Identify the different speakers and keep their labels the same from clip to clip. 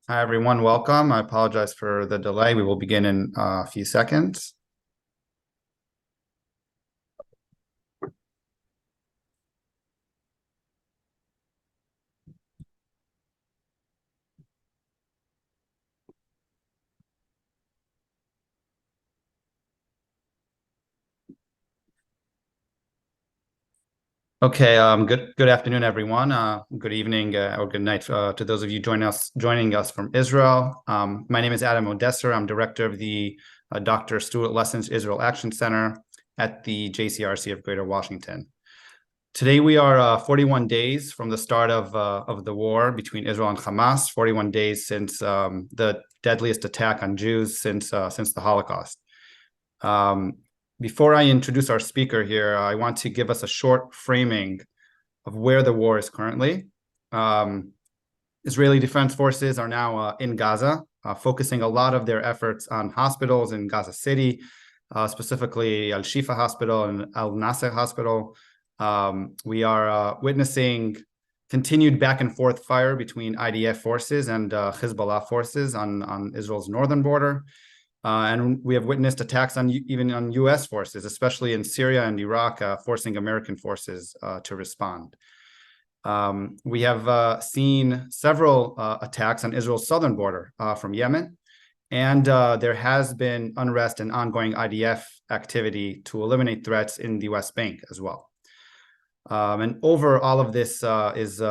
Speaker 1: Hi, everyone. Welcome. I apologize for the delay. We will begin in a few seconds. Okay. Good afternoon, everyone. Good evening or good night to those of you joining us from Israel. My name is Adam Odesser. I'm director of the Dr. Stuart Lesson's Israel Action Center at the JCRC of Greater Washington. Today we are 41 days from the start of the war between Israel and Hamas. 41 days since the deadliest attack on Jews since the Holocaust. Before I introduce our speaker here, I want to give us a short framing of where the war is currently. Israeli Defense Forces are now in Gaza, focusing a lot of their efforts on hospitals in Gaza City, specifically Al-Shifa Hospital and Al-Nasser Hospital. We are witnessing continued back and forth fire between IDF forces and Hezbollah forces on Israel's northern border. And we have witnessed attacks even on U.S. forces, especially in Syria and Iraq, forcing American forces to respond. We have seen several attacks on Israel's southern border from Yemen, and there has been unrest and ongoing IDF activity to eliminate threats in the West Bank as well. And over all of this is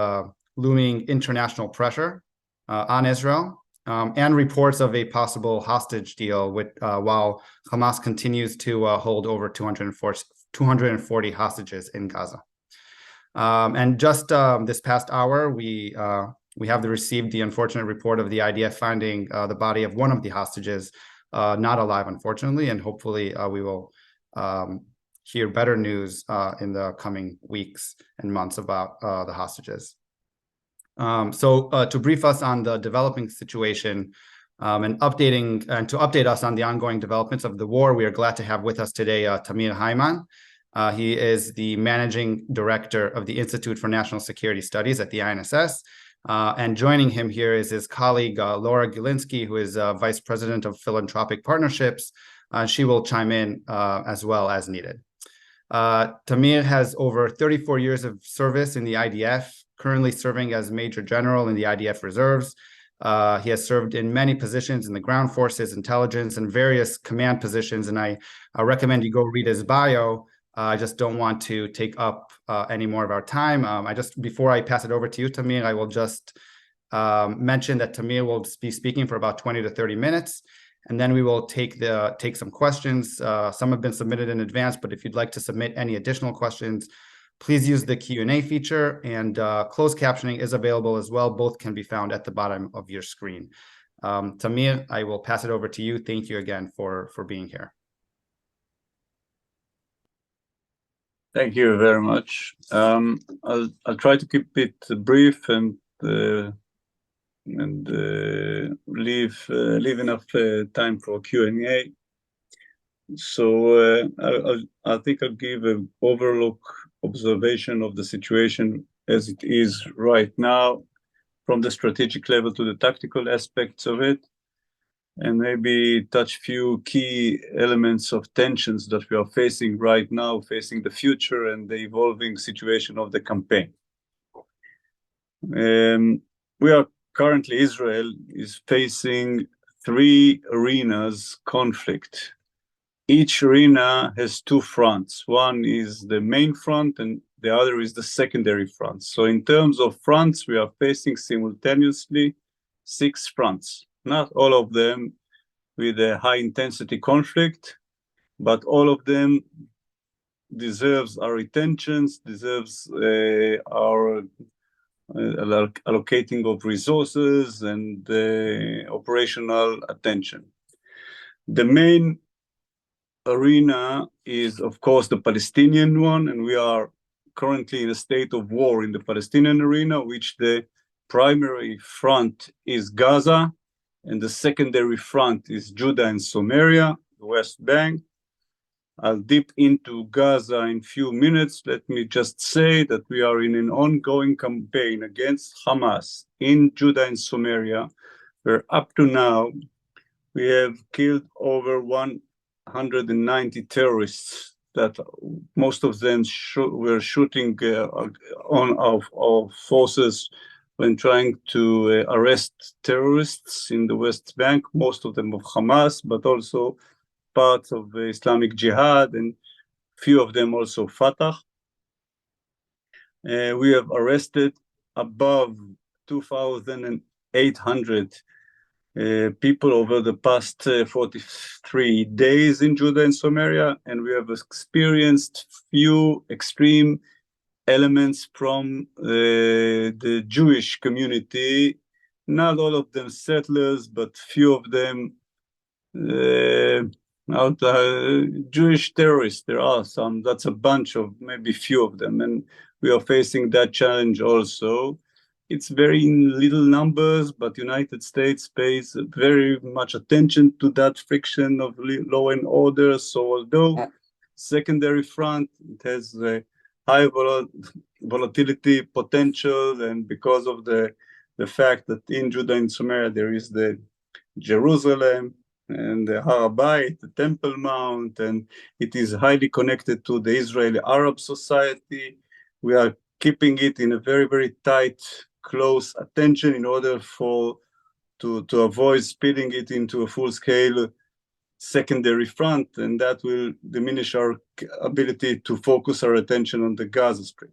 Speaker 1: looming international pressure on Israel. And reports of a possible hostage deal while Hamas continues to hold over 240 hostages in Gaza. And just this past hour, we have received the unfortunate report of the IDF finding the body of one of the hostages not alive, unfortunately, and hopefully we will hear better news in the coming weeks and months about the hostages. So to brief us on the developing situation and to update us on the ongoing developments of the war, we are glad to have with us today Tamir Hayman. He is the managing director of the Institute for National Security Studies at the INSS. And joining him here is his colleague, Laura Gilinski, who is vice president of philanthropic partnerships. She will chime in as well as needed. Tamir has over 34 years of service in the IDF, currently serving as Major General in the IDF Reserves. He has served in many positions in the ground forces, intelligence, and various command positions, and I recommend you go read his bio. I just don't want to take up any more of our time. Before I pass it over to you, Tamir, I will just mention that Tamir will be speaking for about 20 to 30 minutes, and then we will take some questions. Some have been submitted in advance, but if you'd like to submit any additional questions, please use the Q&A feature, and closed captioning is available as well. Both can be found at the bottom of your screen. Tamir, I will pass it over to you. Thank you again for being here.
Speaker 2: Thank you very much. I'll try to keep it brief and leave enough time for Q&A. So I think I'll give an observation of the situation as it is right now, from the strategic level to the tactical aspects of it, and maybe touch few key elements of tensions that we are facing right now, facing the future and the evolving situation of the campaign. Israel is facing three arenas conflict. Each arena has two fronts. One is the main front and the other is the secondary front. So in terms of fronts, we are facing simultaneously 6 fronts. Not all of them with a high intensity conflict, but all of them deserves our attentions, deserves our allocating of resources and operational attention. The main arena is, of course, the Palestinian one, and we are currently in a state of war in the Palestinian arena, which the primary front is Gaza, and the secondary front is Judah and Samaria, the West Bank. I'll dip into Gaza in a few minutes. Let me just say that we are in an ongoing campaign against Hamas in Judah and Samaria where up to now we have killed over 190 terrorists that most of them were shooting on our forces when trying to arrest terrorists in the West Bank, most of them of Hamas, but also parts of Islamic Jihad, and few of them also Fatah. We have arrested above 2,800 people over the past 43 days in Judah and Samaria, and we have experienced few extreme elements from the Jewish community. Not all of them settlers, but few of them Jewish terrorists. There are some, that's a bunch of maybe few of them, and we are facing that challenge also. It's very in little numbers, but United States pays very much attention to that friction of law and order. So although secondary front, it has a high volatility potential, and because of the fact that in Judah and Samaria there is the Jerusalem and the Har Bayit, the Temple Mount, and it is highly connected to the Israeli Arab society. We are keeping it in a very, very tight, close attention in order to avoid speeding it into a full-scale secondary front, and that will diminish our ability to focus our attention on the Gaza Strip.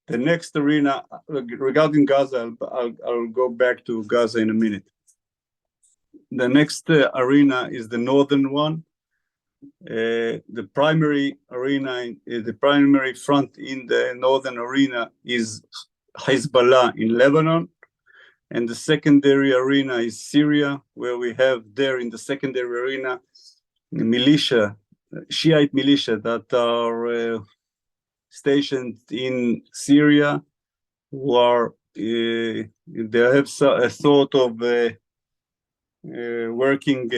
Speaker 2: The next arena regarding Gaza, I'll go back to Gaza in a minute. The next arena is the northern one. The primary arena, the primary front in the northern arena is Hezbollah in Lebanon, and the secondary arena is Syria, where we have there in the secondary arena militia, Shiite militia that are stationed in Syria, who are they have a sort of working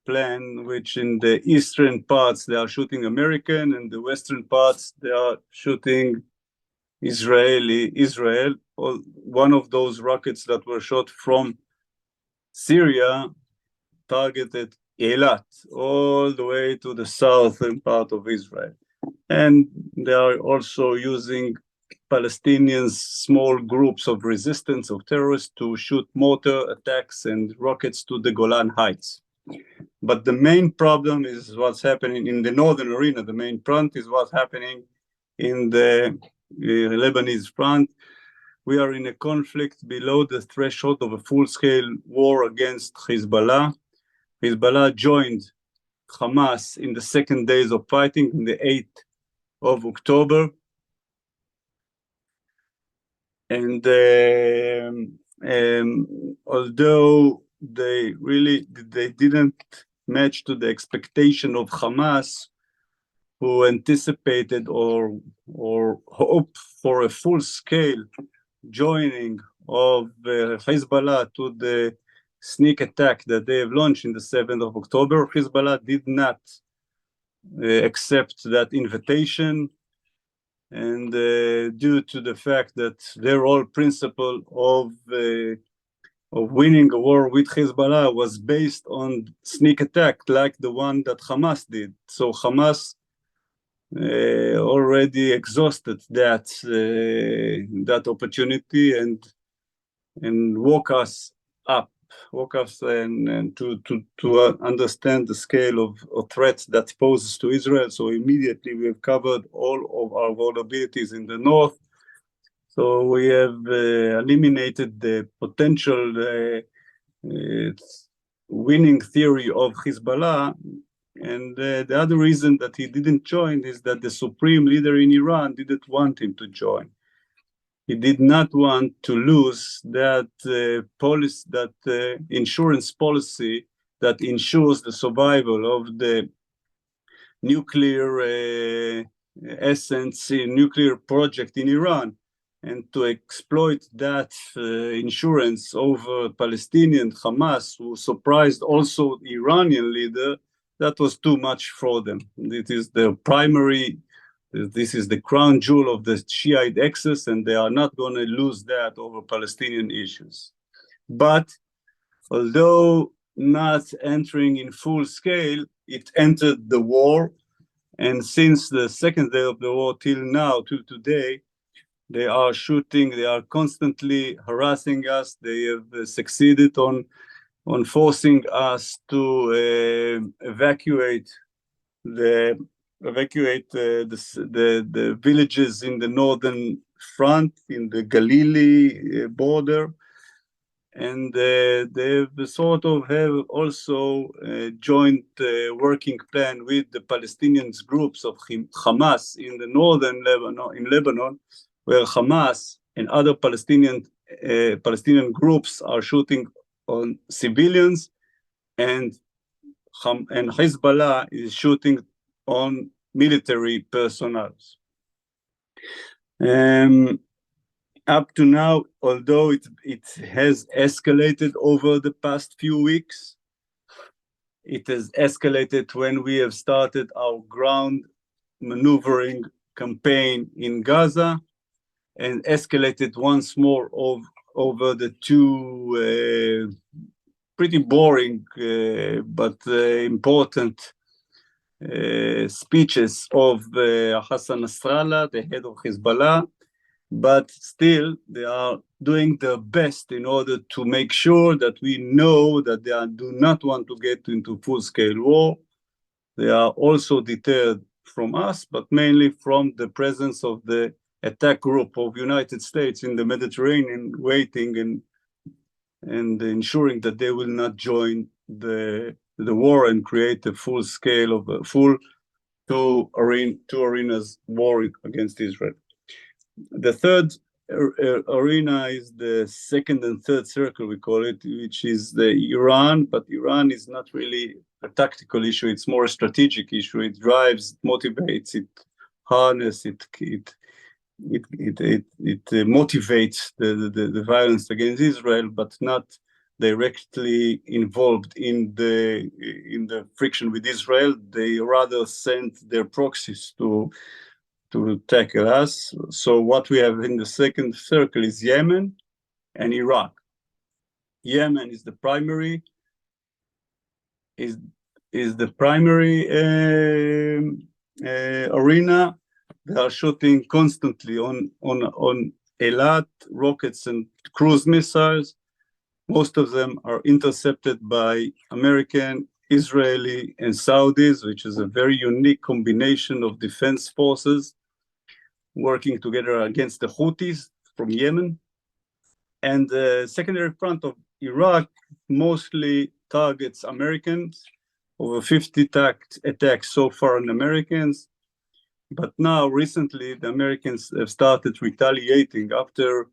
Speaker 2: plan, which in the eastern parts they are shooting American, and the western parts they are shooting Israel. One of those rockets that were shot from Syria targeted Eilat, all the way to the southern part of Israel. And they are also using Palestinians, small groups of resistance of terrorists, to shoot mortar attacks and rockets to the Golan Heights. But the main problem is what's happening in the northern arena. The main front is what's happening in the Lebanese front. We are in a conflict below the threshold of a full-scale war against Hezbollah. Hezbollah joined Hamas in the second days of fighting, in the 8th of October. And although they didn't match to the expectation of Hamas, who anticipated or hoped for a full-scale joining of Hezbollah to the sneak attack that they have launched in the 7th of October, Hezbollah did not accept that invitation. And due to the fact that their whole principle of winning a war with Hezbollah was based on sneak attack, like the one that Hamas did. So Hamas already exhausted that opportunity and woke us and to understand the scale of threats that poses to Israel. So immediately we have covered all of our vulnerabilities in the north. So we have eliminated the potential winning theory of Hezbollah. And the other reason that he didn't join is that the supreme leader in Iran didn't want him to join. He did not want to lose that insurance policy that ensures the survival of the nuclear nuclear project in Iran, and to exploit that insurance over Palestinian Hamas, who surprised also the Iranian leader. That was too much for them. This is the crown jewel of the Shiite axis, and they are not going to lose that over Palestinian issues. But although not entering in full scale, it entered the war. And since the second day of the war till now, till today, they are shooting, they are constantly harassing us. They have succeeded on forcing us to evacuate the villages in the northern front, in the Galilee border. And they sort of have also a joint working plan with the Palestinian groups of Hamas in the northern Lebanon, where Hamas and other Palestinian groups are shooting on civilians, and Hezbollah is shooting on military personnel. Up to now, although it has escalated over the past few weeks, it has escalated when we have started our ground maneuvering campaign in Gaza, and escalated once more over the two pretty boring but important speeches of Hassan Nasrallah, the head of Hezbollah. But still, they are doing their best in order to make sure that we know that they do not want to get into full-scale war. They are also deterred from us, but mainly from the presence of the attack group of United States in the Mediterranean, waiting and ensuring that they will not join the war and create a full scale of a full two arenas war against Israel. The third arena is the second and third circle, we call it, which is the Iran. But Iran is not really a tactical issue; it's more a strategic issue. It drives, it motivates, it harnesses, it motivates the violence against Israel, but not directly involved in the friction with Israel. They rather send their proxies to tackle us. So what we have in the second circle is Yemen and Iraq. Yemen is the primary arena. They are shooting constantly on Eilat, rockets and cruise missiles. Most of them are intercepted by American, Israeli, and Saudis, which is a very unique combination of defense forces working together against the Houthis from Yemen. And the secondary front of Iraq mostly targets Americans, over 50 attacks so far on Americans. But now, recently, the Americans have started retaliating after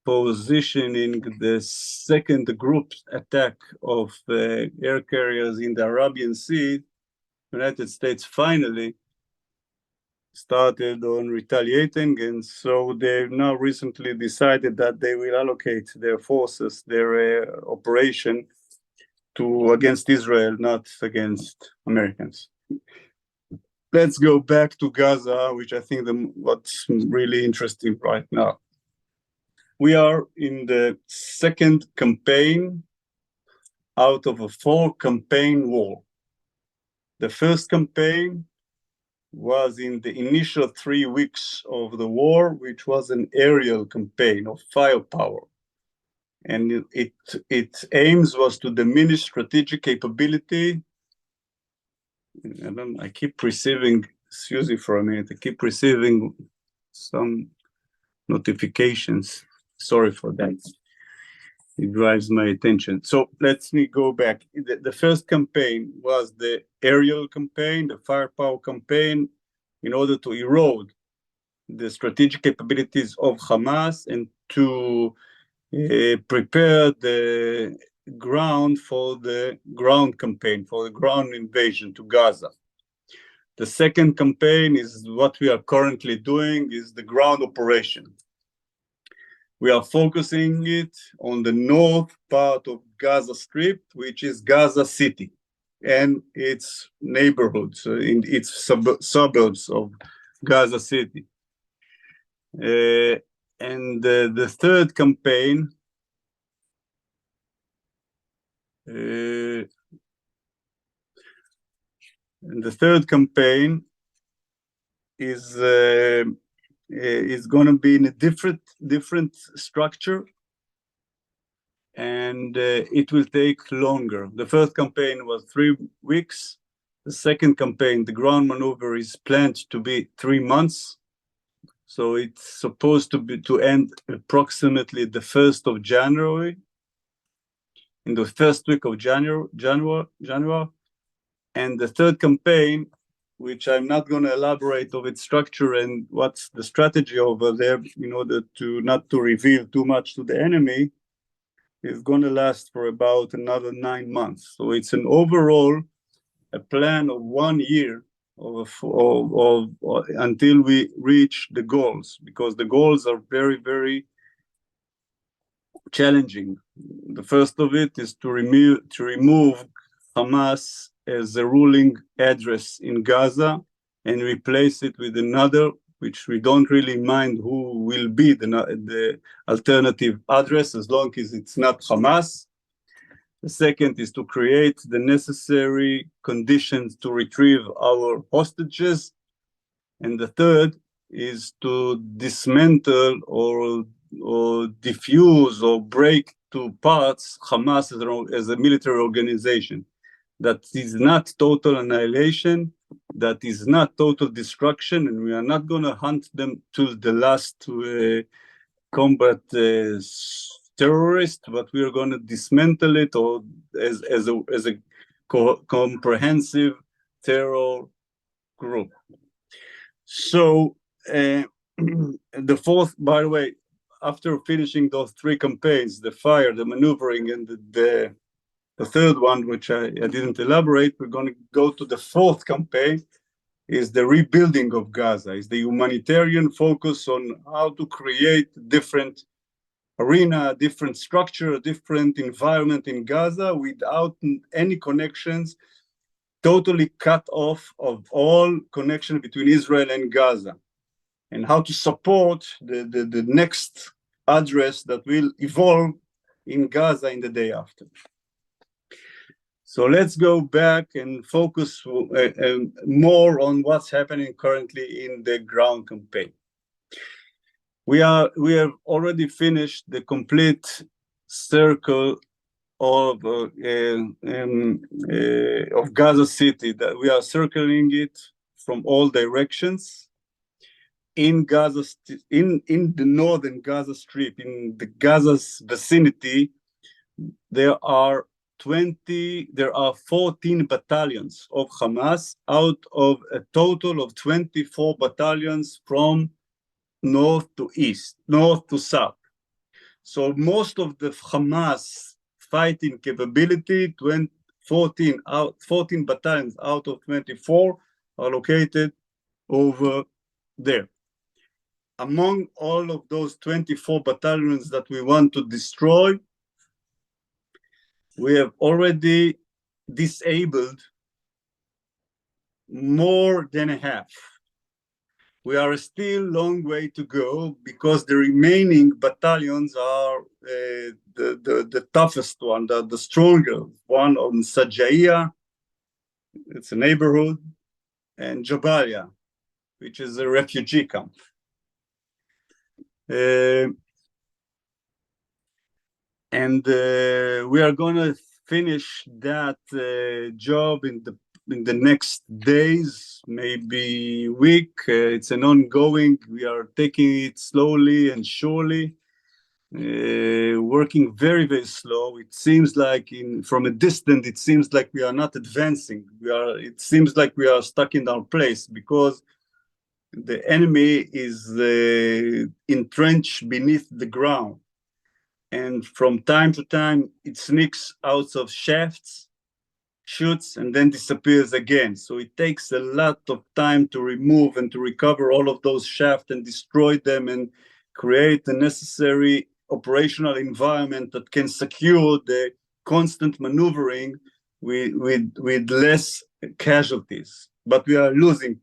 Speaker 2: positioning the second group attack of air carriers in the Arabian Sea. The United States finally started on retaliating, and so they've now recently decided that they will allocate their forces, their operation against Israel, not against Americans. Let's go back to Gaza, which I think what's really interesting right now. We are in the second campaign out of a 4-campaign war. The first campaign was in the initial 3 weeks of the war, which was an aerial campaign of firepower. And its aims was to diminish strategic capability. I keep receiving, excuse me for a minute, I keep receiving some notifications. Sorry for that. It drives my attention. So let me go back. The first campaign was the aerial campaign, the firepower campaign, in order to erode the strategic capabilities of Hamas and to prepare the ground for the ground campaign, for the ground invasion to Gaza. The second campaign is what we are currently doing, is the ground operation. We are focusing it on the north part of Gaza Strip, which is Gaza City and its neighborhoods, in its suburbs of Gaza City. And the third campaign And the third campaign is going to be in a different structure, and it will take longer. The first campaign was 3 weeks. The second campaign, the ground maneuver, is planned to be 3 months. So it's supposed to end approximately the 1st of January, in the first week of January. And the third campaign, which I'm not going to elaborate of its structure and what's the strategy over there in order to not to reveal too much to the enemy, is going to last for about another 9 months. So it's an overall a plan of 1 year until we reach the goals, because the goals are very, very challenging. The first of it is to remove Hamas as a ruling address in Gaza and replace it with another, which we don't really mind who will be the alternative address, as long as it's not Hamas. The second is to create the necessary conditions to retrieve our hostages. And the third is to dismantle or diffuse or break to parts Hamas as a military organization. That is not total annihilation, that is not total destruction, and we are not going to hunt them till the last combat terrorist, but we are going to dismantle it or as a comprehensive terror group. So the fourth, by the way, after finishing those 3 campaigns, the fire, the maneuvering, and the third one, which I didn't elaborate, we're going to go to the fourth campaign, is the rebuilding of Gaza, is the humanitarian focus on how to create different arena, different structure, different environment in Gaza without any connections, totally cut off of all connection between Israel and Gaza, and how to support the next address that will evolve in Gaza in the day after. So let's go back and focus more on what's happening currently in the ground campaign. We have already finished the complete circle of Gaza City, that we are circling it from all directions. In Gaza, in the northern Gaza Strip, in the Gaza's vicinity, there are 14 battalions of Hamas out of a total of 24 battalions from north to east, north to south. So most of the Hamas fighting capability, 14 battalions out of 24 are located over there. Among all of those 24 battalions that we want to destroy, we have already disabled more than a half. We are still a long way to go, because the remaining battalions are the toughest one, the stronger one on Sajaiya, it's a neighborhood, and Jabalia, which is a refugee camp. And we are going to finish that job in the next days, maybe week. It's an ongoing. We are taking it slowly and surely, working very, very slow. It seems like from a distance, it seems like we are not advancing. It seems like we are stuck in our place, because the enemy is entrenched beneath the ground. And from time to time, it sneaks out of shafts, shoots, and then disappears again. So it takes a lot of time to remove and to recover all of those shafts and destroy them and create the necessary operational environment that can secure the constant maneuvering with less casualties. But we are losing,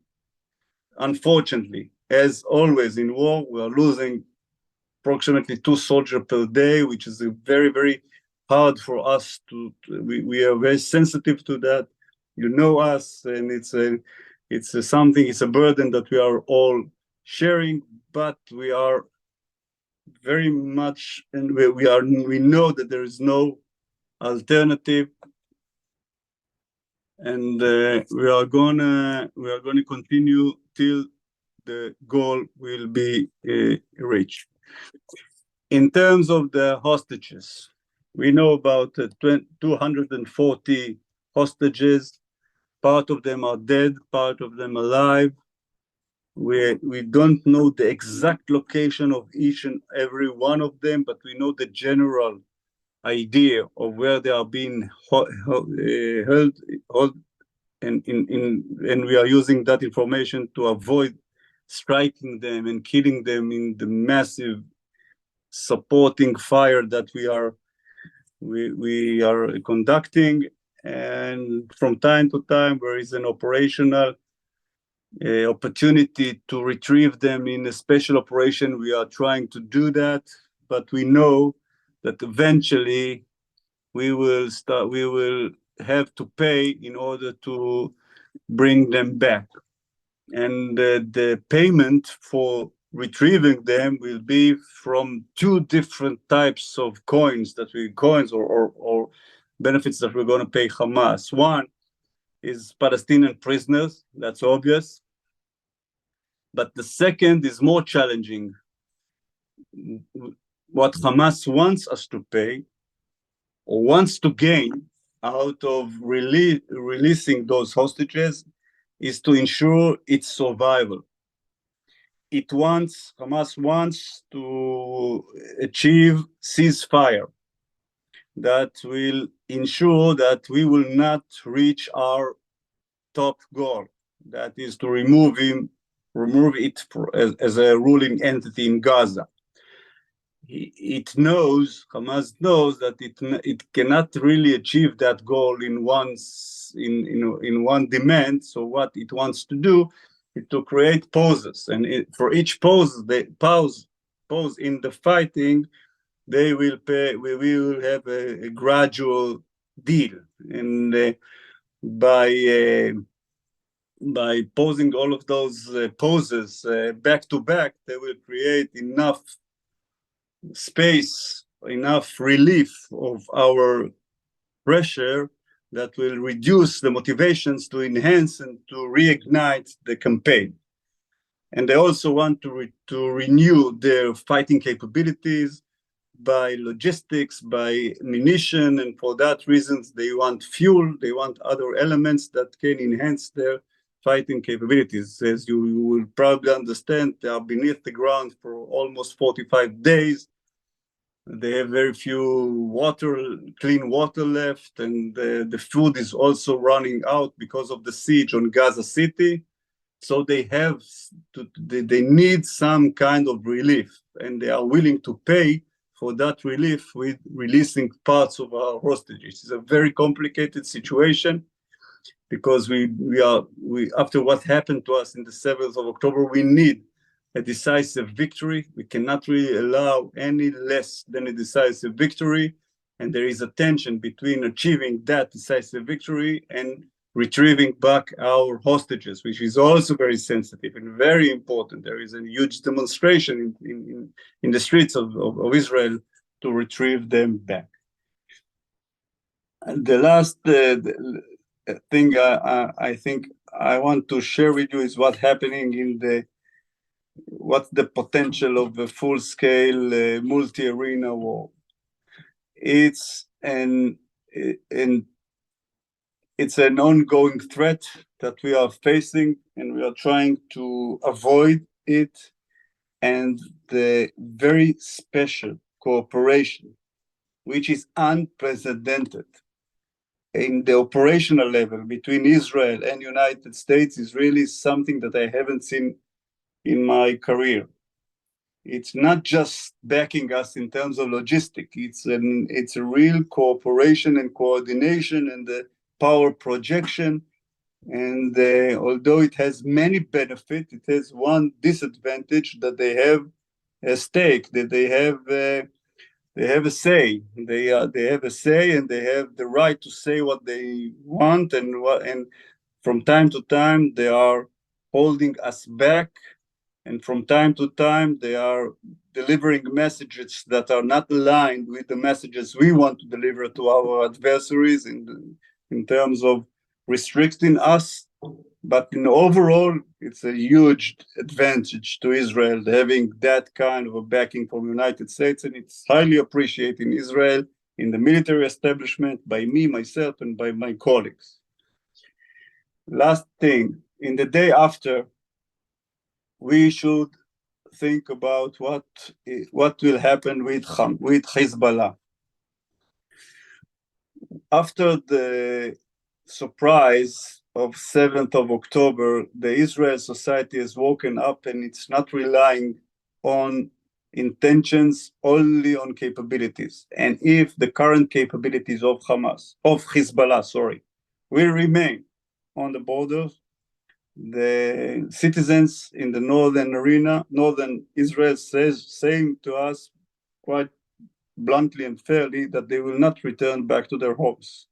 Speaker 2: unfortunately. As always in war, we are losing approximately 2 soldiers per day, which is a very, very hard for us we are very sensitive to that. You know us, and it's a burden that we are all sharing, but we are very much, and we know that there is no alternative, and we are gonna continue till the goal will be reached. In terms of the hostages, we know about 240 hostages. Part of them are dead, part of them alive. We don't know the exact location of each and every one of them, but we know the general idea of where they are being held, and we are using that information to avoid striking them and killing them in the massive supporting fire that we are conducting. And from time to time, there is an operational opportunity to retrieve them in a special operation. We are trying to do that, but we know that eventually we will have to pay in order to bring them back. And the payment for retrieving them will be from two different types of coins or benefits that we're going to pay Hamas. One is Palestinian prisoners, that's obvious. But the second is more challenging. What Hamas wants us to pay or wants to gain out of releasing those hostages is to ensure its survival. Hamas wants to achieve ceasefire that will ensure that we will not reach our top goal, that is to remove it as a ruling entity in Gaza. Hamas knows that it cannot really achieve that goal in one demand. So what it wants to do is to create pauses, and for each pause in the fighting, they will pay. We will have a gradual deal, and by posing all of those poses back to back, they will create enough space, enough relief of our pressure that will reduce the motivations to enhance and to reignite the campaign. And they also want to renew their fighting capabilities by logistics, by munition, and for that reasons they want fuel, they want other elements that can enhance their fighting capabilities. As you will probably understand, they are beneath the ground for almost 45 days. They have very few clean water left, and the food is also running out because of the siege on Gaza City. So they need some kind of relief, and they are willing to pay for that relief with releasing parts of our hostages. It's a very complicated situation because we after what happened to us in the 7th of October, we need a decisive victory. We cannot really allow any less than a decisive victory. And there is a tension between achieving that decisive victory and retrieving back our hostages, which is also very sensitive and very important. There is a huge demonstration in the streets of Israel to retrieve them back. And the last thing I think I want to share with you is what's happening what's the potential of a full-scale multi-arena war. It's an ongoing threat that we are facing, and we are trying to avoid it. And the very special cooperation, which is unprecedented in the operational level between Israel and United States, is really something that I haven't seen in my career. It's not just backing us in terms of logistics. It's a real cooperation and coordination and the power projection. And although it has many benefits, it has one disadvantage, that they have a stake, that they have they have a say. They have a say, and they have the right to say what they want, and from time to time they are holding us back, and from time to time they are delivering messages that are not aligned with the messages we want to deliver to our adversaries in terms of restricting us. But in overall, it's a huge advantage to Israel having that kind of a backing from the United States, and it's highly appreciated in Israel, in the military establishment, by me, myself, and by my colleagues. Last thing, in the day after, we should think about what will happen with Hezbollah. After the surprise of 7th of October, the Israel society has woken up, and it's not relying on intentions, only on capabilities. And if the current capabilities of Hezbollah, will remain on the borders, the citizens in the northern Israel saying to us quite bluntly and fairly that they will not return back to their homes.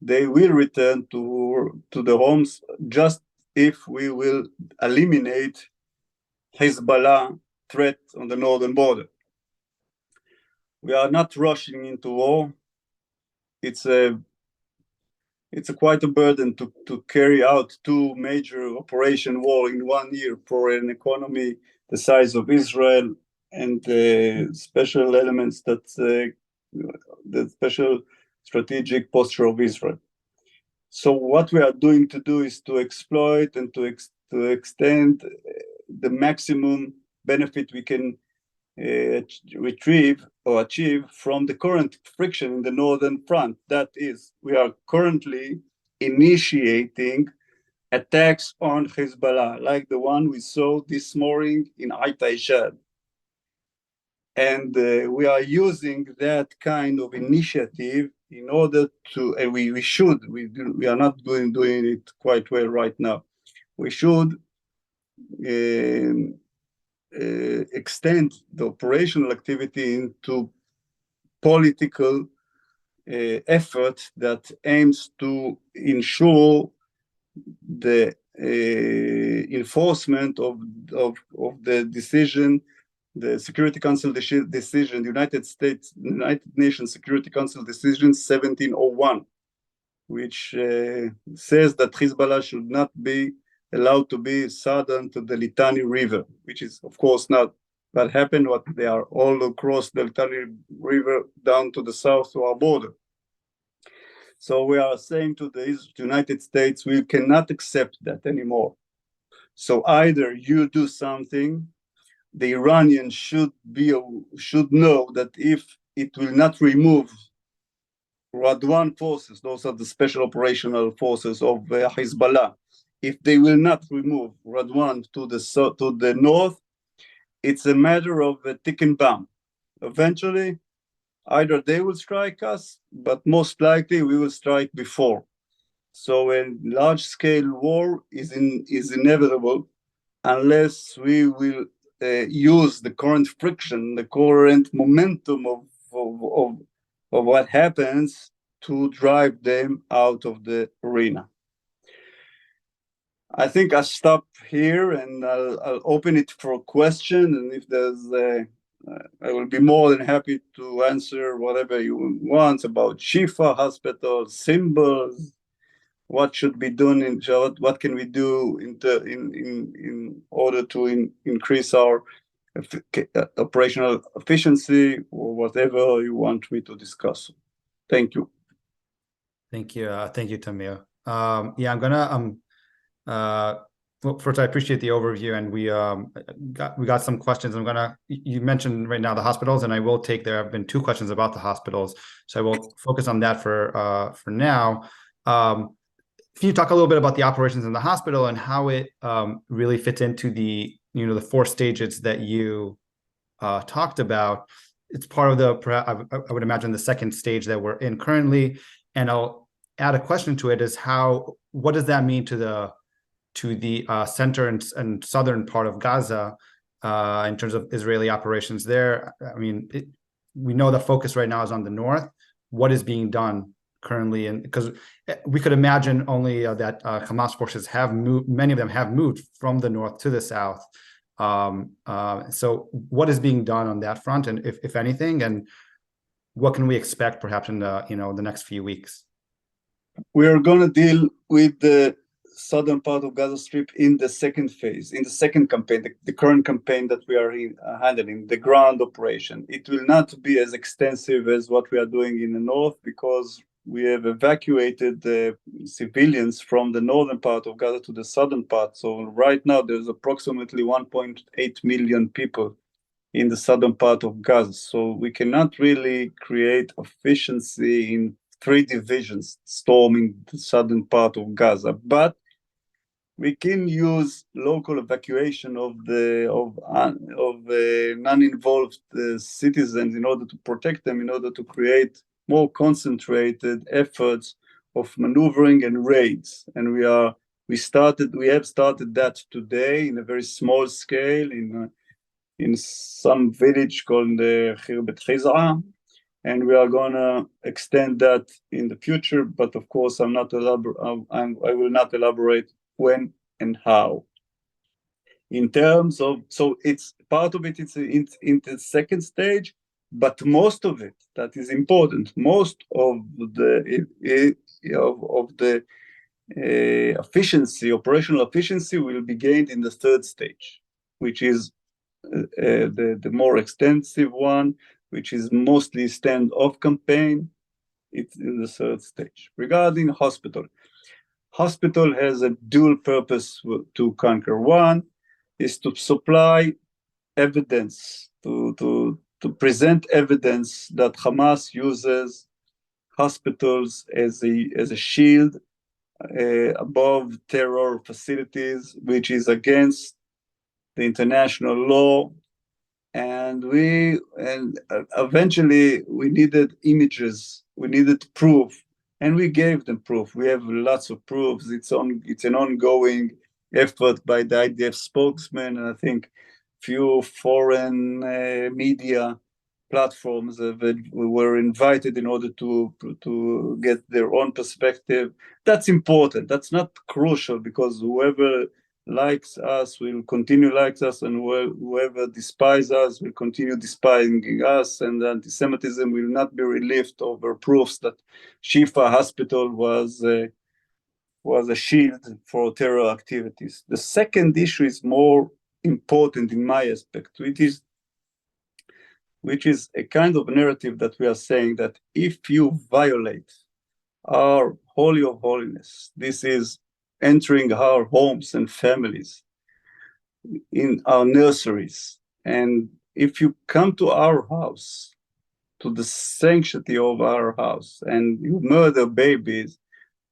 Speaker 2: They will return to the homes just if we will eliminate Hezbollah threat on the northern border. We are not rushing into war. It's quite a burden to carry out two major operation war in 1 year for an economy the size of Israel, and special elements that the special strategic posture of Israel. So what we are doing to do is to exploit and to extend the maximum benefit we can retrieve or achieve from the current friction in the northern front. That is, we are currently initiating attacks on Hezbollah, like the one we saw this morning in Aitaishad. And we are using that kind of initiative in order to, and we are not doing it quite well right now. We should extend the operational activity into political effort that aims to ensure the enforcement of the decision, the Security Council decision, United Nations Security Council decision 1701, which says that Hezbollah should not be allowed to be southern to the Litani River, which is, of course, not what happened. What they are all across the Litani River down to the south to our border. So we are saying to the United States, we cannot accept that anymore. So either you do something, the Iranians should know that if it will not remove Radwan forces, those are the special operational forces of Hezbollah, if they will not remove Radwan to the north, it's a matter of a ticking bomb. Eventually, either they will strike us, but most likely we will strike before. So a large-scale war is inevitable unless we will use the current friction, the current momentum of what happens to drive them out of the arena. I think I'll stop here, and I'll open it for a question, and if there's I will be more than happy to answer whatever you want about Shifa Hospital, symbols, what should be done what can we do in order to increase our operational efficiency, or whatever you want me to discuss. Thank you.
Speaker 1: Thank you, Tamir. Yeah, I'm gonna. Well, first, I appreciate the overview, and we got some questions. You mentioned right now the hospitals, and I will take. There have been 2 questions about the hospitals, so I will focus on that for now. Can you talk a little bit about the operations in the hospital and how it really fits into the the 4 stages that you talked about? It's part of I would imagine the second stage that we're in currently, and I'll add a question to it: is what does that mean to the center and southern part of Gaza in terms of Israeli operations there? I mean, we know the focus right now is on the north. What is being done currently? And because we could imagine only that Hamas forces have moved, many of them have moved from the north to the south. So what is being done on that front, and if anything, and what can we expect perhaps in the the next few weeks?
Speaker 2: We are going to deal with the southern part of Gaza Strip in the second phase, in the second campaign, the current campaign that we are handling, the ground operation. It will not be as extensive as what we are doing in the north, because we have evacuated the civilians from the northern part of Gaza to the southern part. So right now there's approximately 1.8 million people in the southern part of Gaza. So we cannot really create efficiency in 3 divisions storming the southern part of Gaza, but we can use local evacuation of non-involved citizens in order to protect them, in order to create more concentrated efforts of maneuvering and raids. And we have started that today in a very small scale in some village called Khirbet Khiz'a, and we are going to extend that in the future. But of course, I will not elaborate when and how. In terms of, so it's part of it, it's in the second stage, but most of it that is important, most of the efficiency, operational efficiency, will be gained in the third stage, which is the more extensive one, which is mostly standoff campaign. It's in the third stage. Regarding hospital has a dual purpose to conquer. One is to supply evidence, to present evidence that Hamas uses hospitals as a shield above terror facilities, which is against the international law. And eventually we needed images, we needed proof, and we gave them proof. We have lots of proofs. It's an ongoing effort by the IDF spokesman, and I think few foreign media platforms were invited in order to get their own perspective. That's important. That's not crucial, because whoever likes us will continue likes us, and whoever despises us will continue despising us, and anti-Semitism will not be relieved over proofs that Shifa Hospital was a shield for terror activities. The second issue is more important in my aspect, which is a kind of narrative that we are saying that if you violate our Holy of Holiness, this is entering our homes and families, in our nurseries, and if you come to our house, to the sanctity of our house, and you murder babies,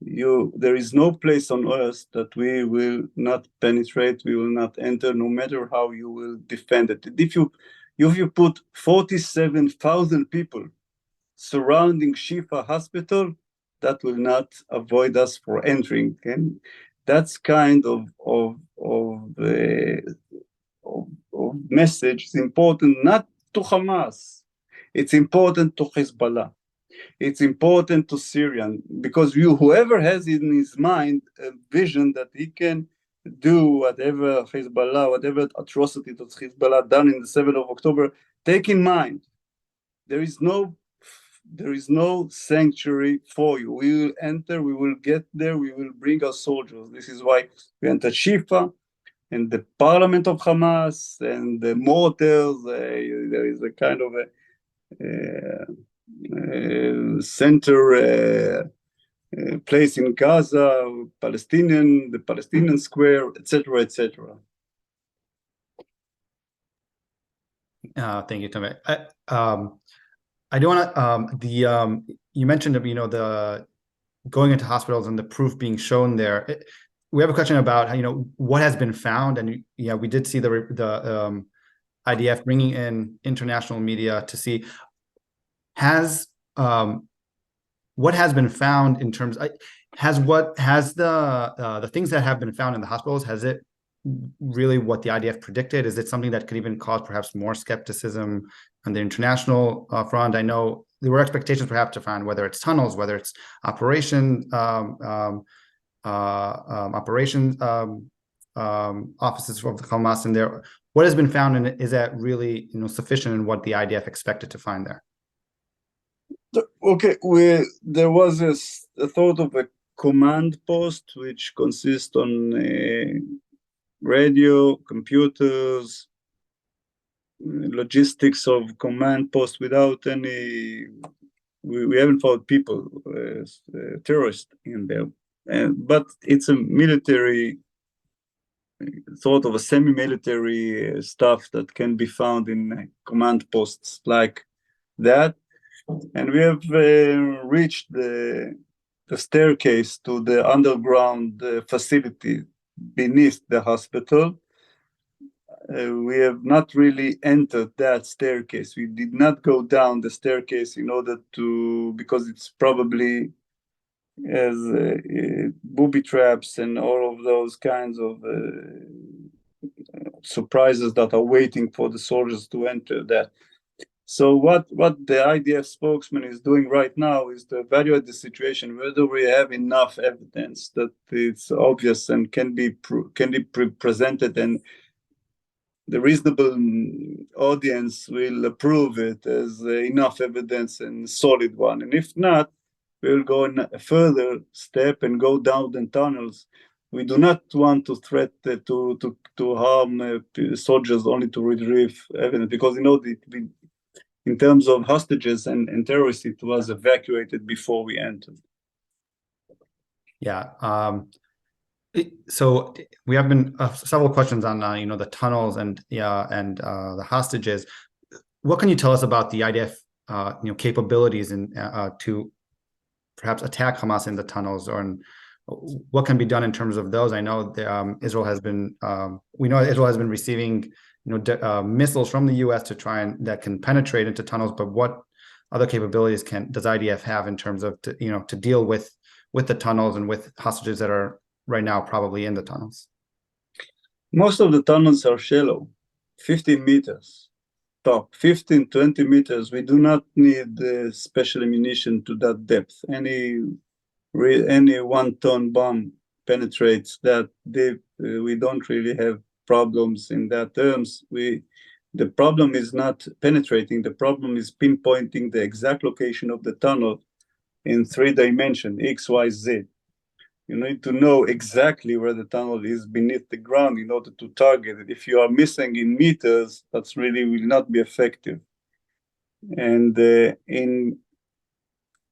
Speaker 2: there is no place on earth that we will not penetrate, we will not enter, no matter how you will defend it. If you put 47,000 people surrounding Shifa Hospital, that will not avoid us for entering. And that's kind of message is important, not to Hamas. It's important to Hezbollah. It's important to Syrian, because whoever has in his mind a vision that he can do whatever Hezbollah, whatever atrocity that Hezbollah done in the 7th of October, take in mind, there is no sanctuary for you. We will enter, we will get there, we will bring our soldiers. This is why we entered Shifa and the parliament of Hamas and the mortars. There is a kind of a center place in Gaza, the Palestinian square, etc., etc.
Speaker 1: Thank you, Tamir. I do want to you mentioned the going into hospitals and the proof being shown there. We have a question about what has been found, and we did see the IDF bringing in international media to see what has been found in terms the things that have been found in the hospitals, has it really what the IDF predicted? Is it something that could even cause perhaps more skepticism on the international front? I know there were expectations perhaps to find whether it's tunnels, whether it's operations offices of the Hamas in there. What has been found, and is that really sufficient in what the IDF expected to find there?
Speaker 2: Okay, there was a thought of a command post which consists on radio, computers, logistics of command post without any. We haven't found people, terrorists in there, but it's a military, sort of a semi-military stuff that can be found in command posts like that. And we have reached the staircase to the underground facility beneath the hospital. We have not really entered that staircase. We did not go down the staircase in order to, because it's probably as booby traps and all of those kinds of surprises that are waiting for the soldiers to enter that. So what the IDF spokesman is doing right now is to evaluate the situation, whether we have enough evidence that it's obvious and can be presented, and the reasonable audience will approve it as enough evidence and solid one. And if not, we'll go a further step and go down the tunnels. We do not want to threaten to harm soldiers only to retrieve evidence, because in terms of hostages and terrorists, it was evacuated before we entered.
Speaker 1: Yeah. So we have been several questions on the tunnels and the hostages. What can you tell us about the IDF capabilities and to perhaps attack Hamas in the tunnels, or what can be done in terms of those? I know Israel has been Israel has been receiving missiles from the U.S. to try and that can penetrate into tunnels, but what other capabilities does IDF have in terms of to deal with the tunnels and with hostages that are right now probably in the tunnels?
Speaker 2: Most of the tunnels are shallow, 15 meters top, 15, 20 meters. We do not need special ammunition to that depth. Any 1-ton bomb penetrates that deep. We don't really have problems in that terms. The problem is not penetrating. The problem is pinpointing the exact location of the tunnel in 3 dimensions, X, Y, Z. You need to know exactly where the tunnel is beneath the ground in order to target it. If you are missing in meters, that's really will not be effective. And in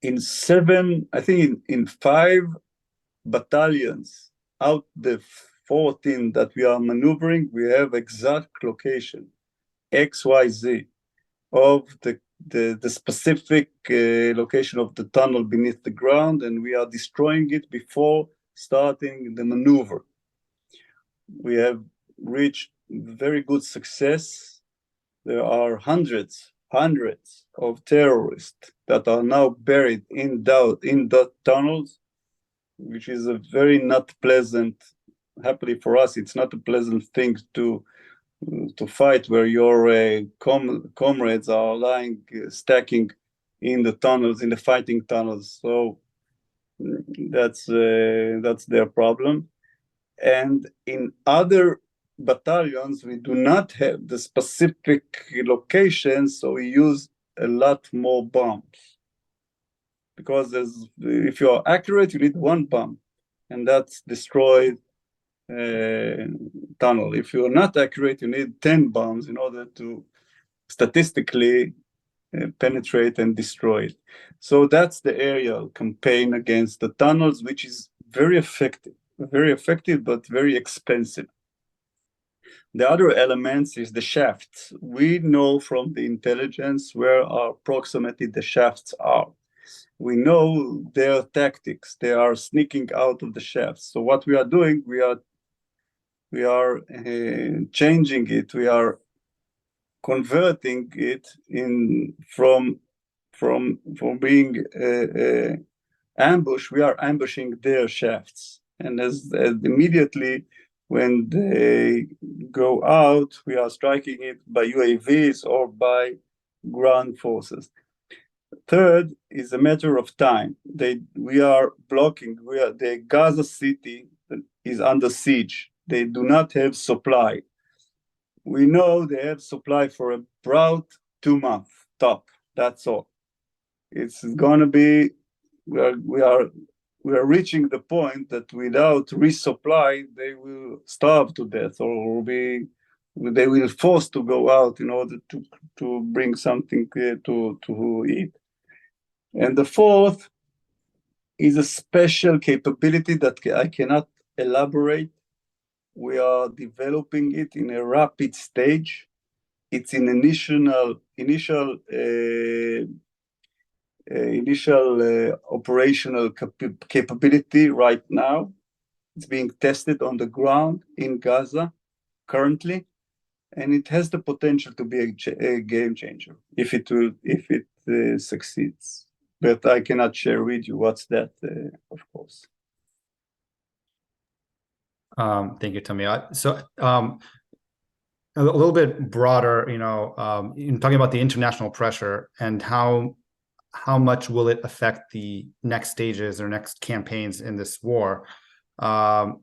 Speaker 2: 5 battalions out the 14 that we are maneuvering, we have exact location, X, Y, Z, of the specific location of the tunnel beneath the ground, and we are destroying it before starting the maneuver. We have reached very good success. There are hundreds of terrorists that are now buried in that tunnels, which is a very not pleasant. Happily for us, it's not a pleasant thing to fight where your comrades are lying, stacking in the tunnels, in the fighting tunnels. So that's their problem. And in other battalions, we do not have the specific locations, so we use a lot more bombs. Because if you are accurate, you need 1 bomb, and that's destroyed tunnel. If you're not accurate, you need 10 bombs in order to statistically penetrate and destroy it. So that's the aerial campaign against the tunnels, which is very effective, but very expensive. The other elements is the shafts. We know from the intelligence where approximately the shafts are. We know their tactics. They are sneaking out of the shafts. So what we are doing, we are changing it. We are converting it from being ambush. We are ambushing their shafts, and as immediately when they go out, we are striking it by UAVs or by ground forces. Third is a matter of time. We are blocking. The Gaza city is under siege. They do not have supply. We know they have supply for about 2 months top. That's all. It's gonna be. We are reaching the point that without resupply, they will starve to death or they will force to go out in order to bring something to eat. And the fourth is a special capability that I cannot elaborate. We are developing it in a rapid stage. It's in initial operational capability right now. It's being tested on the ground in Gaza currently, and it has the potential to be a game changer if it succeeds. But I cannot share with you what's that, of course.
Speaker 1: Thank you, Tamir. So a little bit broader, in talking about the international pressure and how much will it affect the next stages or next campaigns in this war? So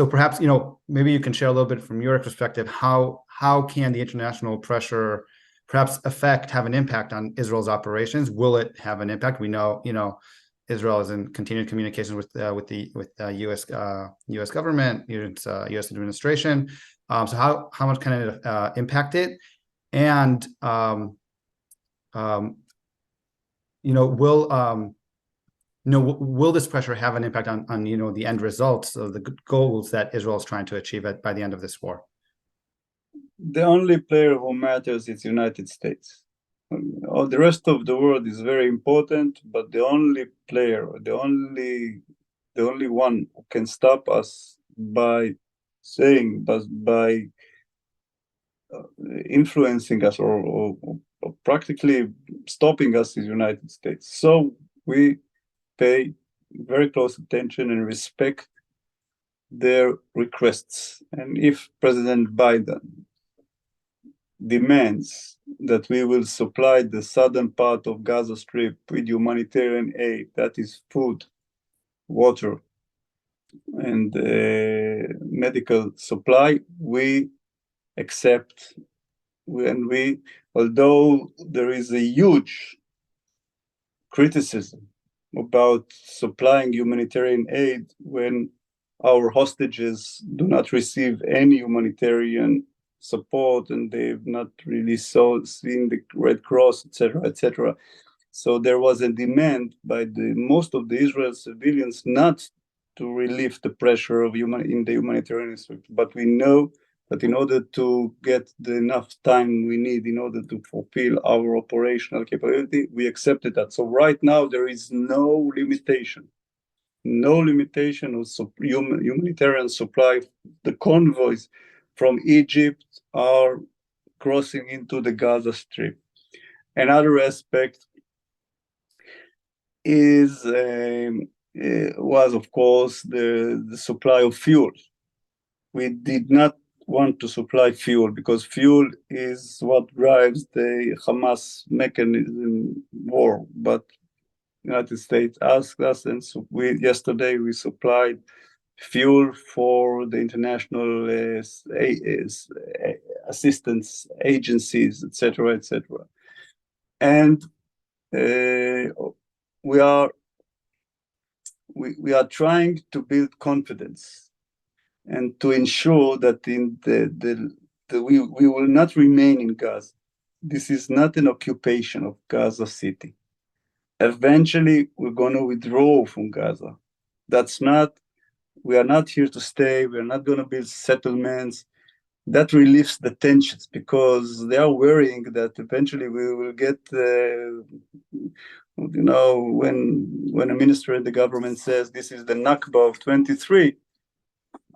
Speaker 1: perhaps, maybe you can share a little bit from your perspective, how can the international pressure perhaps have an impact on Israel's operations? Will it have an impact? We know, Israel is in continued communication with the U.S. government, U.S. administration. So how much can it impact it? And will this pressure have an impact on the end results of the goals that Israel is trying to achieve by the end of this war?
Speaker 2: The only player who matters is the United States. The rest of the world is very important, but the only player, the only one who can stop us by influencing us or practically stopping us is the United States. So we pay very close attention and respect their requests. And if President Biden demands that we will supply the southern part of Gaza Strip with humanitarian aid, that is food, water, and medical supply, we accept. Although there is a huge criticism about supplying humanitarian aid when our hostages do not receive any humanitarian support and they've not really seen the Red Cross, etc., etc. So there was a demand by most of the Israel civilians not to relieve the pressure in the humanitarian sector. But we know that in order to get the enough time we need in order to fulfill our operational capability, we accepted that. So right now there is no limitation of humanitarian supply. The convoys from Egypt are crossing into the Gaza Strip. Another aspect was, of course, the supply of fuel. We did not want to supply fuel because fuel is what drives the Hamas mechanism war. But the United States asked us, and so yesterday we supplied fuel for the international assistance agencies, etc., etc. And we are trying to build confidence and to ensure that we will not remain in Gaza. This is not an occupation of Gaza City. Eventually, we're going to withdraw from Gaza. We are not here to stay. We're not going to build settlements. That relieves the tensions because they are worrying that eventually we will get, when a minister in the government says this is the Nakba of 23,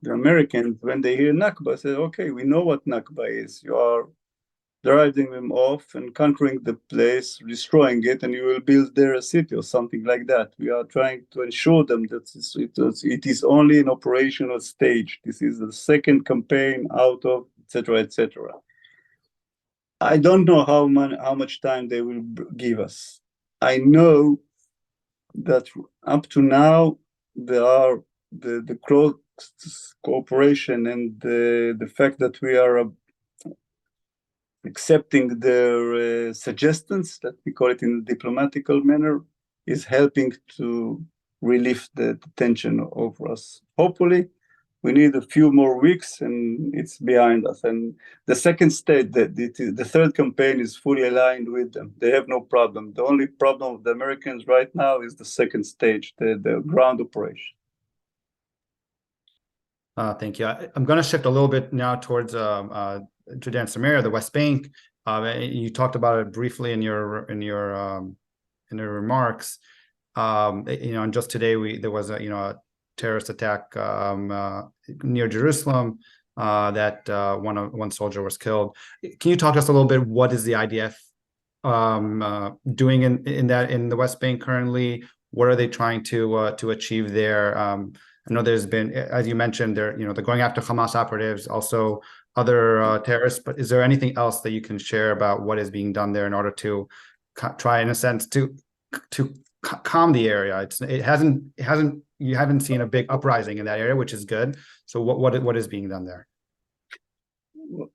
Speaker 2: the Americans, when they hear Nakba, say, okay, we know what Nakba is. You are driving them off and conquering the place, destroying it, and you will build there a city or something like that. We are trying to ensure them that it is only an operational stage. This is the second campaign out of, etc., etc. I don't know how much time they will give us. I know that up to now there are the close cooperation and the fact that we are accepting their suggestions, that we call it in a diplomatical manner, is helping to relieve the tension over us. Hopefully, we need a few more weeks and it's behind us. And the second stage, the third campaign is fully aligned with them. They have no problem. The only problem of the Americans right now is the second stage, the ground operation.
Speaker 1: Thank you. I'm going to shift a little bit now towards Judea and Samaria, the West Bank. You talked about it briefly in your remarks. And just today there was a terrorist attack near Jerusalem that one soldier was killed. Can you talk to us a little bit? What is the IDF doing in the West Bank currently? What are they trying to achieve there? I know there's been, as you mentioned, they're going after Hamas operatives, also other terrorists. But is there anything else that you can share about what is being done there in order to try, in a sense, to calm the area? You haven't seen a big uprising in that area, which is good. So what is being done there?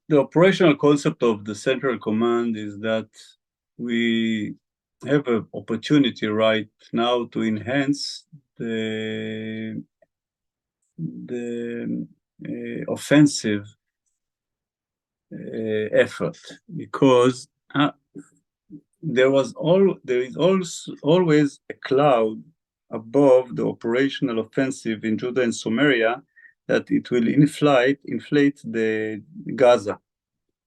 Speaker 2: The operational concept of the Central Command is that we have an opportunity right now to enhance the offensive effort, because there is also always a cloud above the operational offensive in Judah and Samaria, that it will inflate the Gaza,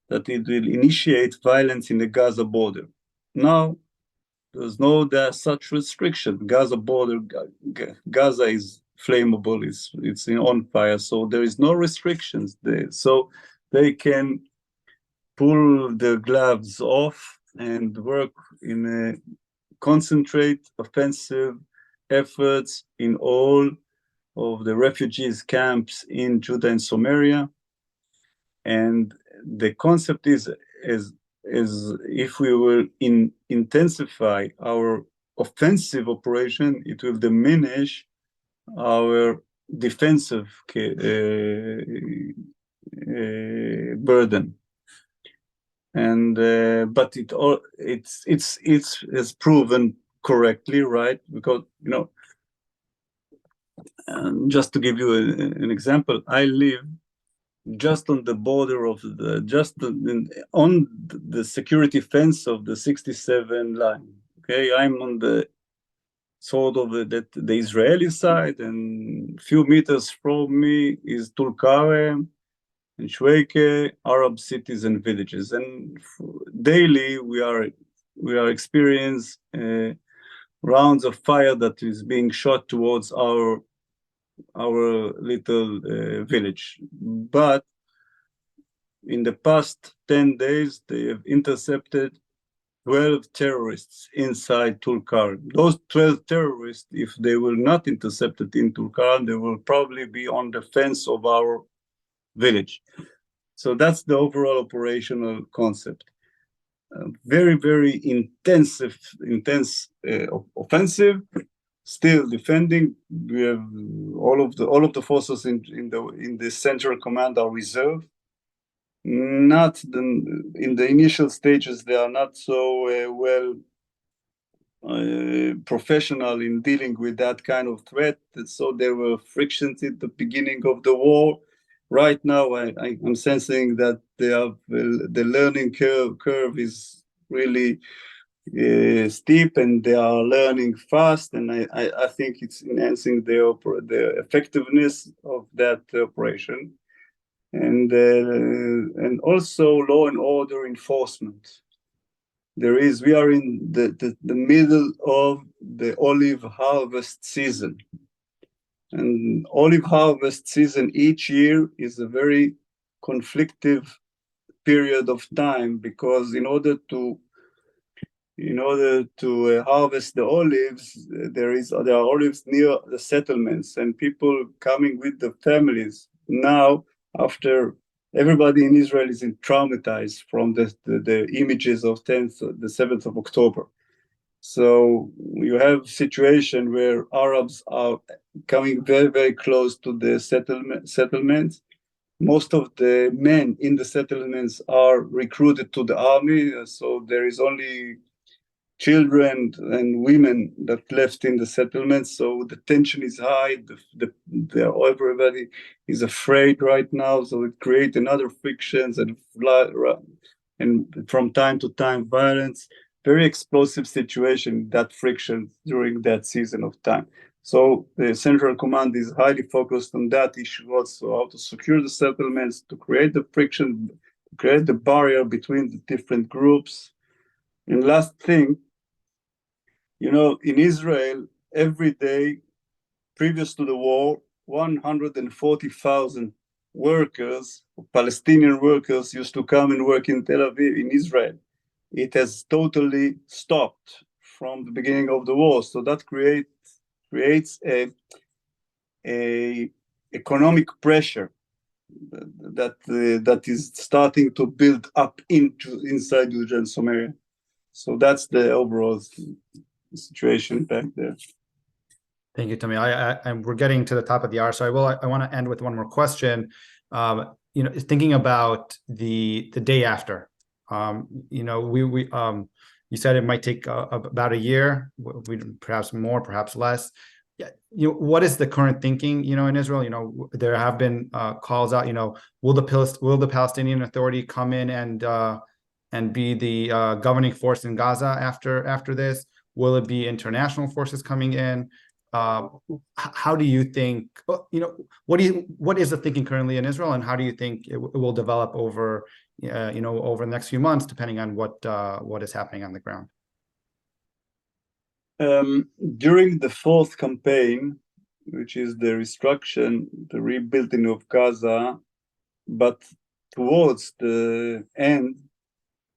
Speaker 2: that it will initiate violence in the Gaza border. Now, there's no such restriction. Gaza border, Gaza is flammable, it's on fire, so there is no restrictions there. So they can pull the gloves off and work in a concentrate offensive efforts in all of the refugees camps in Judah and Samaria. And the concept is if we will intensify our offensive operation, it will diminish our defensive burden. And but it's proven correctly, right? Because just to give you an example, I live just on the border of on the security fence of the 67 line. Okay, I'm on the sort of the Israeli side, and a few meters from me is Tulkarem and Shweike, Arab cities and villages. And daily we are experiencing rounds of fire that is being shot towards our little village. But in the past 10 days, they have intercepted 12 terrorists inside Tulkarem. Those 12 terrorists, if they were not intercepted in Tulkarem, they will probably be on the fence of our village. So that's the overall operational concept. Very, very intense offensive, still defending. We have all of the forces in the Central Command are reserved. In the initial stages, they are not so professional in dealing with that kind of threat. So there were frictions at the beginning of the war. Right now, I'm sensing that the learning curve is really steep, and they are learning fast. And I think it's enhancing the effectiveness of that operation, and also law and order enforcement. We are in the middle of the olive harvest season. And olive harvest season each year is a very conflictive period of time, because in order to harvest the olives, there are olives near the settlements, and people coming with the families. Now, after everybody in Israel is traumatized from the images of the 7th of October. So you have a situation where Arabs are coming very, very close to the settlements. Most of the men in the settlements are recruited to the army, so there is only children and women that left in the settlements. So the tension is high. Everybody is afraid right now. So it creates another frictions and from time to time violence. Very explosive situation, that friction during that season of time. So the Central Command is highly focused on that issue also, how to secure the settlements, to create the friction, to create the barrier between the different groups. And last thing, in Israel, every day, previous to the war, 140,000 workers, Palestinian workers, used to come and work in Tel Aviv, in Israel. It has totally stopped from the beginning of the war. So that creates a economic pressure that is starting to build up inside Judea and Samaria. So that's the overall situation back there.
Speaker 1: Thank you, Tamir. We're getting to the top of the hour, so I want to end with one more question. Thinking about the day after. You said it might take about a year, perhaps more, perhaps less. Yeah, what is the current thinking? In Israel, there have been calls out. Will the Palestinian Authority come in and be the governing force in Gaza after this? Will it be international forces coming in? How do you think? What is the thinking currently in Israel, and how do you think it will develop over the next few months, depending on what is happening on the ground?
Speaker 2: During the fourth campaign, which is the rebuilding of Gaza, but towards the end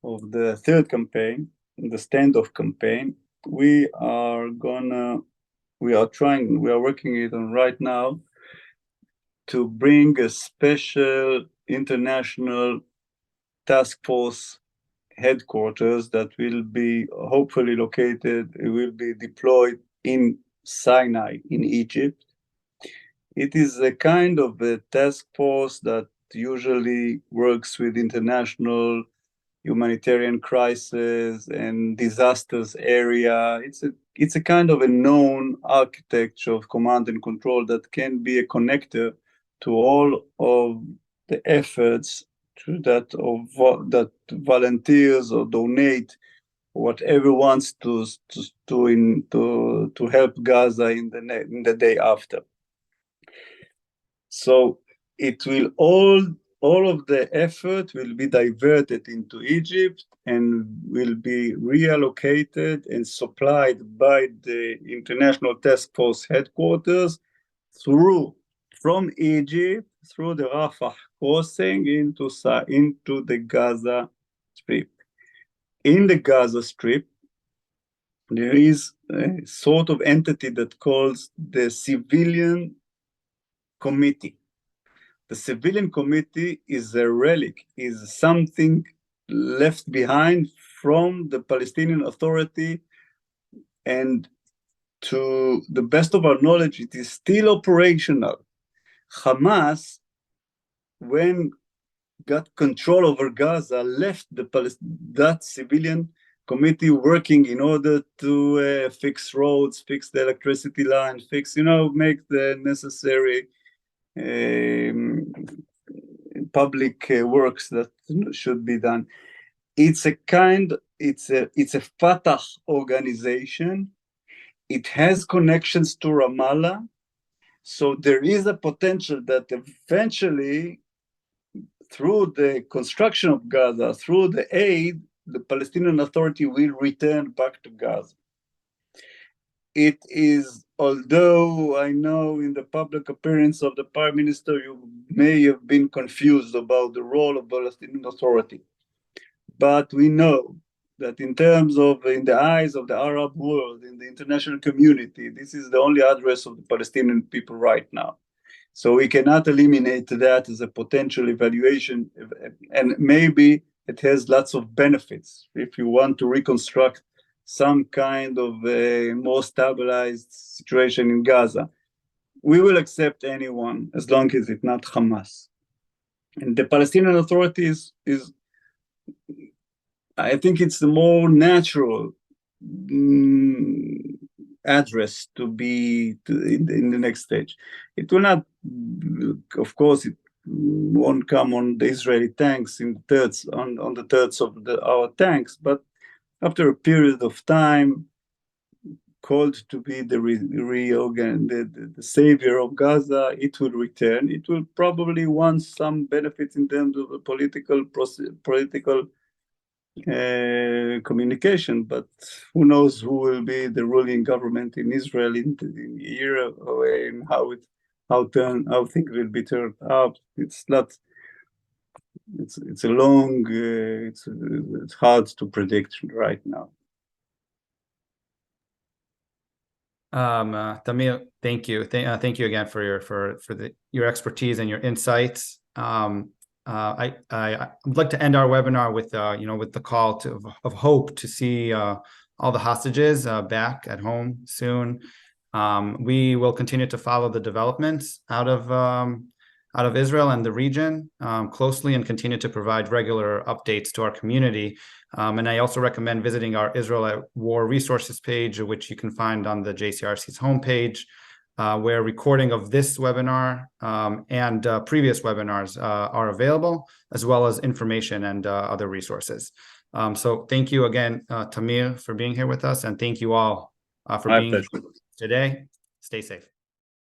Speaker 2: of the third campaign, the standoff campaign, we are working it on right now to bring a special international task force headquarters that will be hopefully will be deployed in Sinai in Egypt. It is a kind of a task force that usually works with international humanitarian crisis and disasters area. It's a kind of a known architecture of command and control that can be a connector to all of the efforts that volunteers or donate, whatever wants to help Gaza in the day after. So it will all of the effort will be diverted into Egypt and will be reallocated and supplied by the International Task Force headquarters from Egypt through the Rafah crossing into the Gaza Strip. In the Gaza Strip, there is a sort of entity that calls the Civilian Committee. The Civilian Committee is a relic, is something left behind from the Palestinian Authority, and to the best of our knowledge, it is still operational. Hamas, when got control over Gaza, left that Civilian Committee working in order to fix roads, fix the electricity line, make the necessary public works that should be done. It's a Fatah organization. It has connections to Ramallah. So there is a potential that eventually, through the construction of Gaza, through the aid, the Palestinian Authority will return back to Gaza. it is, although I know in the public appearance of the Prime Minister, you may have been confused about the role of Palestinian Authority. But we know that in terms of, in the eyes of the Arab world, in the international community, this is the only address of the Palestinian people right now. So we cannot eliminate that as a potential evaluation, and maybe it has lots of benefits if you want to reconstruct some kind of a more stabilized situation in Gaza. We will accept anyone as long as it's not Hamas. And the Palestinian Authority is I think it's the more natural address to be in the next stage. It will not, of course, it won't come on the Israeli tanks in the thirds, on the thirds of our tanks, but after a period of time, called to be the savior of Gaza, it will return. It will probably want some benefits in terms of the political communication, but who knows who will be the ruling government in Israel in a year away, and how things will be turned out. It's not. It's a long. It's hard to predict right now.
Speaker 1: Tamir, thank you. Thank you again for your expertise and your insights. I'd like to end our webinar with with the call of hope to see all the hostages back at home soon. We will continue to follow the developments out of Israel and the region closely, and continue to provide regular updates to our community. And I also recommend visiting our Israel at War resources page, which you can find on the JCRC's homepage, where recording of this webinar and previous webinars are available, as well as information and other resources. So thank you again, Tamir, for being here with us, and thank you all for being here today. Stay safe.